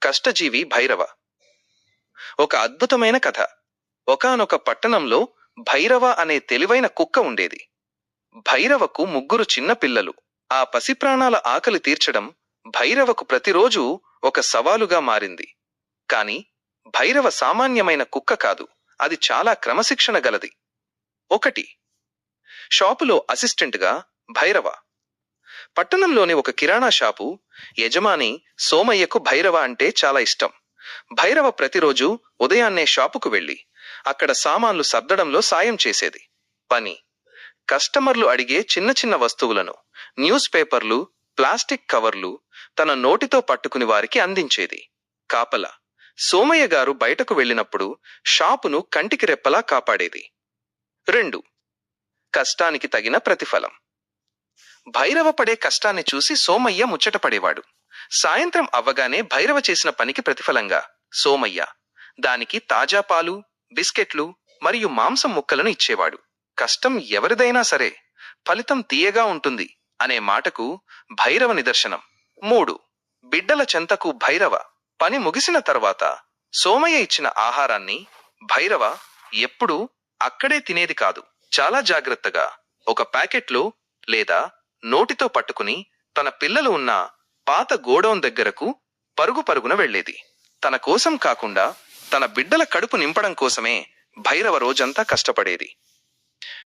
కష్టజీవి భైరవ. ఒక అద్భుతమైన కథ. ఒకానొక పట్టణంలో భైరవ అనే తెలివైన కుక్క ఉండేది. భైరవకు 3 చిన్న పిల్లలు. ఆ పసిప్రాణాల ఆకలి తీర్చడం భైరవకు ప్రతిరోజూ ఒక సవాలుగా మారింది. కాని భైరవ సామాన్యమైన కుక్క కాదు, అది చాలా క్రమశిక్షణ గలది. 1. షాపులో అసిస్టెంట్గా భైరవ. పట్టణంలోని ఒక కిరాణా షాపు యజమాని సోమయ్యకు భైరవ అంటే చాలా ఇష్టం. భైరవ ప్రతిరోజు ఉదయాన్నే షాపుకు వెళ్లి అక్కడ సామాన్లు సర్దడంలో సాయం చేసేది. పని కస్టమర్లు అడిగే చిన్న చిన్న వస్తువులను, న్యూస్ పేపర్లు, ప్లాస్టిక్ కవర్లు తన నోటితో పట్టుకుని వారికి అందించేది. కాపలా సోమయ్య గారు బయటకు వెళ్ళినప్పుడు షాపును కంటికి రెప్పలా కాపాడేది. 2. కష్టానికి తగిన ప్రతిఫలం. భైరవ పడే కష్టాన్ని చూసి సోమయ్య ముచ్చటపడేవాడు. సాయంత్రం అవ్వగానే భైరవ చేసిన పనికి ప్రతిఫలంగా సోమయ్య దానికి తాజా పాలు, బిస్కెట్లు మరియు మాంసం ముక్కలను ఇచ్చేవాడు. కష్టం ఎవరిదైనా సరే ఫలితం తీయగా ఉంటుంది అనే మాటకు భైరవ నిదర్శనం. 3. బిడ్డల చెంతకు భైరవ. పని ముగిసిన తర్వాత సోమయ్య ఇచ్చిన ఆహారాన్ని భైరవ ఎప్పుడూ అక్కడే తినేది కాదు. చాలా జాగ్రత్తగా ఒక ప్యాకెట్లో లేదా నోటితో పట్టుకుని తన పిల్లలు ఉన్న పాత గోడౌన్ దగ్గరకు పరుగున వెళ్లేది. తన కోసం కాకుండా తన బిడ్డల కడుపు నింపడం కోసమే భైరవ రోజంతా కష్టపడేది.